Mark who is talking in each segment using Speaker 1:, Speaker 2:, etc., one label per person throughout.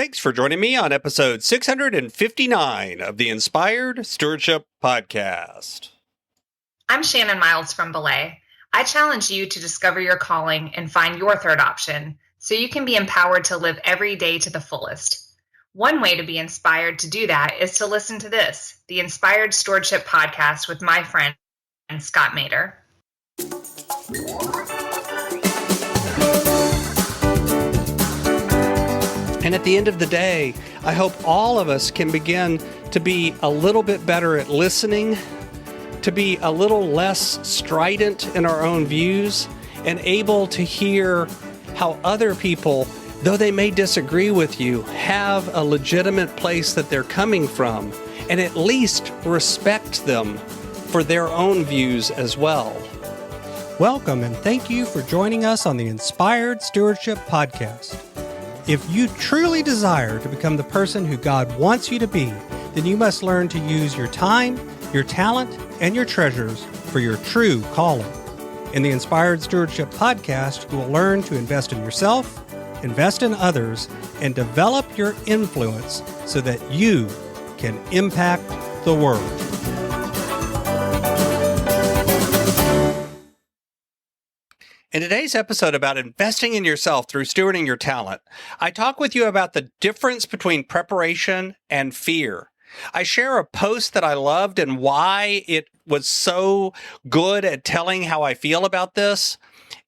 Speaker 1: Thanks for joining me on episode 659 of the Inspired Stewardship Podcast.
Speaker 2: I'm Shannon Miles from Belay. I challenge you to discover your calling and find your third option so you can be empowered to live every day to the fullest. One way to be inspired to do that is to listen to this, the Inspired Stewardship Podcast with my friend, Scott Mader.
Speaker 1: And at the end of the day, I hope all of us can begin to be a little bit better at listening, to be a little less strident in our own views, and able to hear how other people, though they may disagree with you, have a legitimate place that they're coming from, and at least respect them for their own views as well.
Speaker 3: Welcome and thank you for joining us on the Inspired Stewardship Podcast. If you truly desire to become the person who God wants you to be, then you must learn to use your time, your talent, and your treasures for your true calling. In the Inspired Stewardship Podcast, you will learn to invest in yourself, invest in others, and develop your influence so that you can impact the world.
Speaker 1: In today's episode about investing in yourself through stewarding your talent, I talk with you about the difference between preparation and fear. I share a post that I loved and why it was so good at telling how I feel about this.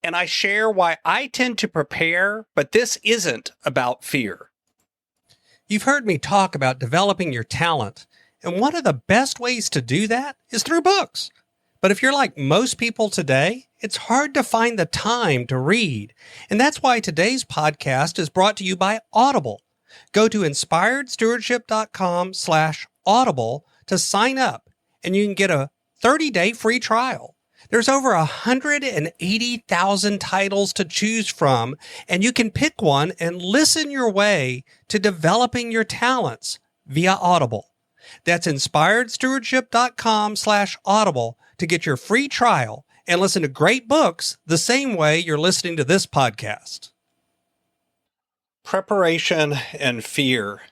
Speaker 1: And I share why I tend to prepare, but this isn't about fear.
Speaker 3: You've heard me talk about developing your talent, and one of the best ways to do that is through books. But if you're like most people today, it's hard to find the time to read. And that's why today's podcast is brought to you by Audible. Go to inspiredstewardship.com/audible to sign up, and you can get a 30-day free trial. There's over 180,000 titles to choose from, and you can pick one and listen your way to developing your talents via Audible. That's inspiredstewardship.com/audible to get your free trial and listen to great books the same way you're listening to this podcast.
Speaker 1: Preparation and fear.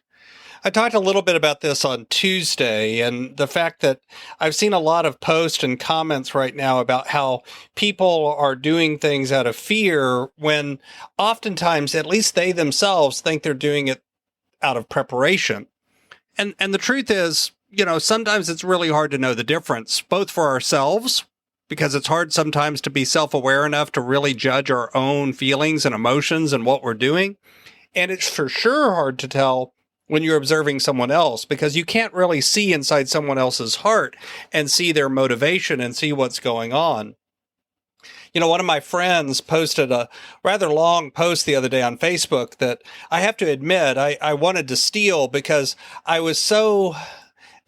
Speaker 1: I talked a little bit about this on Tuesday, and the fact that I've seen a lot of posts and comments right now about how people are doing things out of fear when oftentimes, at least they themselves think they're doing it out of preparation. And the truth is, sometimes it's really hard to know the difference, both for ourselves, because it's hard sometimes to be self-aware enough to really judge our own feelings and emotions and what we're doing. And it's for sure hard to tell when you're observing someone else, because you can't really see inside someone else's heart and see their motivation and see what's going on. One of my friends posted a rather long post the other day on Facebook that I have to admit I wanted to steal because I was so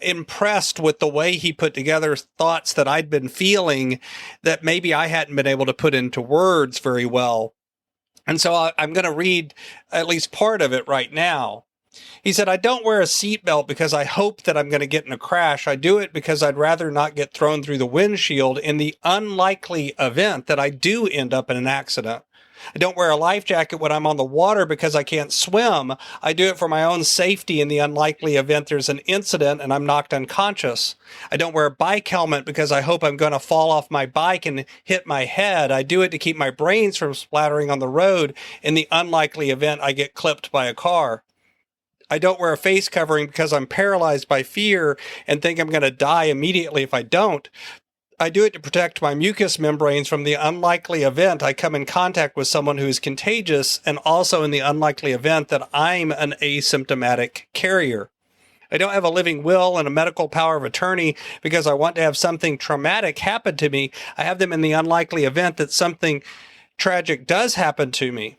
Speaker 1: impressed with the way he put together thoughts that I'd been feeling that maybe I hadn't been able to put into words very well. And so I'm going to read at least part of it right now. He said, "I don't wear a seatbelt because I hope that I'm going to get in a crash. I do it because I'd rather not get thrown through the windshield in the unlikely event that I do end up in an accident. I don't wear a life jacket when I'm on the water because I can't swim. I do it for my own safety in the unlikely event there's an incident and I'm knocked unconscious. I don't wear a bike helmet because I hope I'm going to fall off my bike and hit my head. I do it to keep my brains from splattering on the road in the unlikely event I get clipped by a car. I don't wear a face covering because I'm paralyzed by fear and think I'm going to die immediately if I don't. I do it to protect my mucous membranes from the unlikely event I come in contact with someone who is contagious, and also in the unlikely event that I'm an asymptomatic carrier. I don't have a living will and a medical power of attorney because I want to have something traumatic happen to me. I have them in the unlikely event that something tragic does happen to me.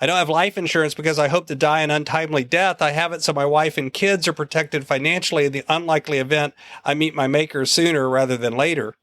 Speaker 1: I don't have life insurance because I hope to die an untimely death. I have it so my wife and kids are protected financially in the unlikely event I meet my maker sooner rather than later.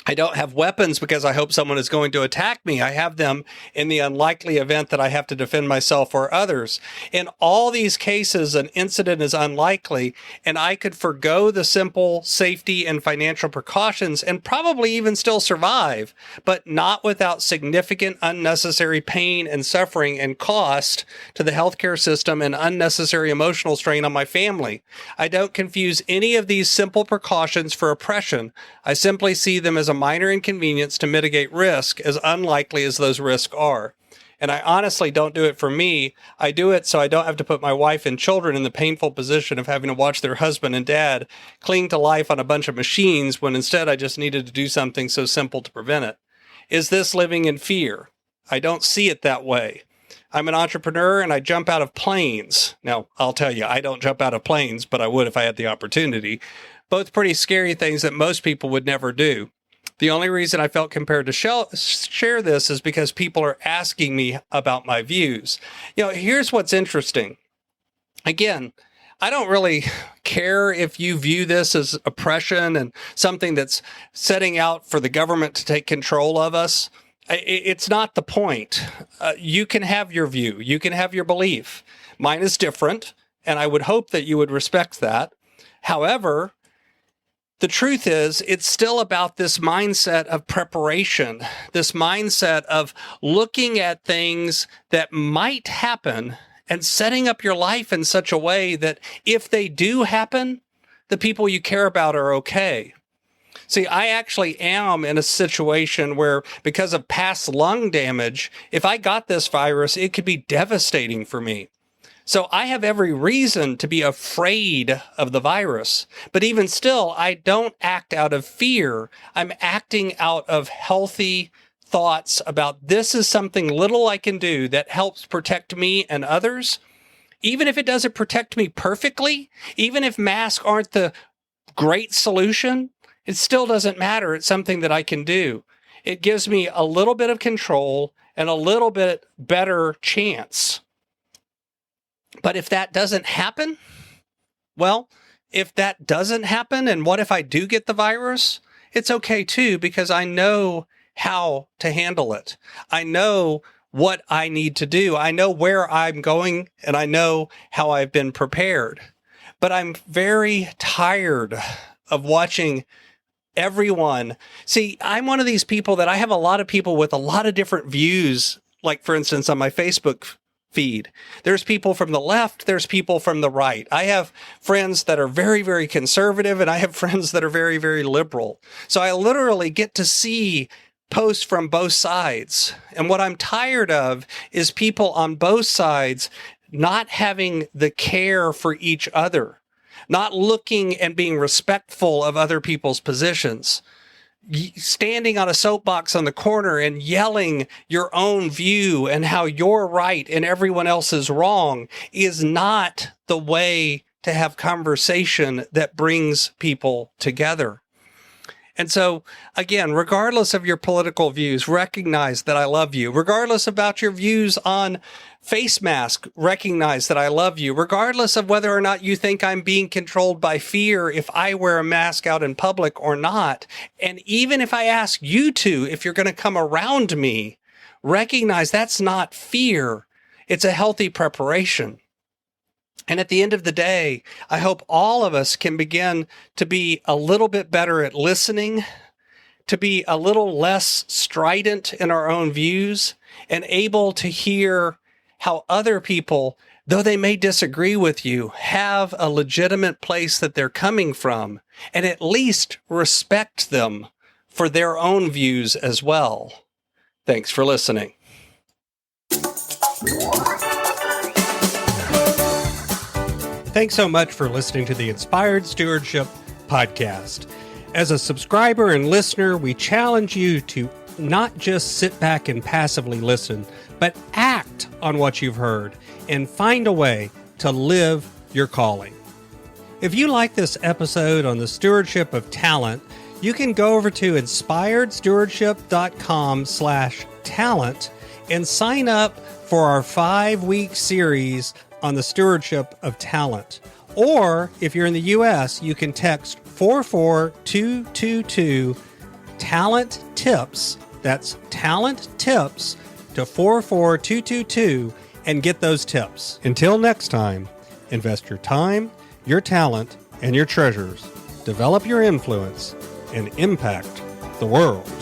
Speaker 1: I don't have weapons because I hope someone is going to attack me. I have them in the unlikely event that I have to defend myself or others. In all these cases, an incident is unlikely, and I could forgo the simple safety and financial precautions and probably even still survive, but not without significant unnecessary pain and suffering and cost to the healthcare system and unnecessary emotional strain on my family. I don't confuse any of these simple precautions for oppression. I simply see them as a minor inconvenience to mitigate risk, as unlikely as those risks are. And I honestly don't do it for me. I do it so I don't have to put my wife and children in the painful position of having to watch their husband and dad cling to life on a bunch of machines when instead I just needed to do something so simple to prevent it. Is this living in fear? I don't see it that way. I'm an entrepreneur and I jump out of planes. Now, I'll tell you, I don't jump out of planes, but I would if I had the opportunity. Both pretty scary things that most people would never do. The only reason I felt compelled to share this is because people are asking me about my views. Here's what's interesting. Again, I don't really care if you view this as oppression and something that's setting out for the government to take control of us. It's not the point. You can have your view. You can have your belief. Mine is different, and I would hope that you would respect that. However, the truth is, it's still about this mindset of preparation, this mindset of looking at things that might happen and setting up your life in such a way that if they do happen, the people you care about are okay. See, I actually am in a situation where, because of past lung damage, if I got this virus, it could be devastating for me. So I have every reason to be afraid of the virus. But even still, I don't act out of fear. I'm acting out of healthy thoughts about this is something little I can do that helps protect me and others. Even if it doesn't protect me perfectly, even if masks aren't the great solution, it still doesn't matter. It's something that I can do. It gives me a little bit of control and a little bit better chance. But if that doesn't happen, and what if I do get the virus? It's okay too, because I know how to handle it. I know what I need to do. I know where I'm going, and I know how I've been prepared. But I'm very tired of watching everyone. See, I'm one of these people that I have a lot of people with a lot of different views, like, for instance, on my Facebook feed. There's people from the left, there's people from the right. I have friends that are very, very conservative, and I have friends that are very, very liberal. So I literally get to see posts from both sides. And what I'm tired of is people on both sides not having the care for each other, not looking and being respectful of other people's positions, standing on a soapbox on the corner and yelling your own view and how you're right and everyone else is wrong is not the way to have conversation that brings people together. And so, again, regardless of your political views, recognize that I love you. Regardless about your views on face mask, recognize that I love you. Regardless of whether or not you think I'm being controlled by fear if I wear a mask out in public or not. And even if I ask you to, if you're going to come around me, recognize that's not fear. It's a healthy preparation. And at the end of the day, I hope all of us can begin to be a little bit better at listening, to be a little less strident in our own views, and able to hear how other people, though they may disagree with you, have a legitimate place that they're coming from, and at least respect them for their own views as well. Thanks for listening.
Speaker 3: Thanks so much for listening to the Inspired Stewardship podcast. As a subscriber and listener, we challenge you to not just sit back and passively listen, but act on what you've heard and find a way to live your calling. If you like this episode on the stewardship of talent, you can go over to inspiredstewardship.com/talent and sign up for our 5-week series on the stewardship of talent. Or if you're in the U.S., you can text 44222 Talent Tips, that's Talent Tips, to 44222 and get those tips. Until next time, invest your time, your talent, and your treasures. Develop your influence and impact the world.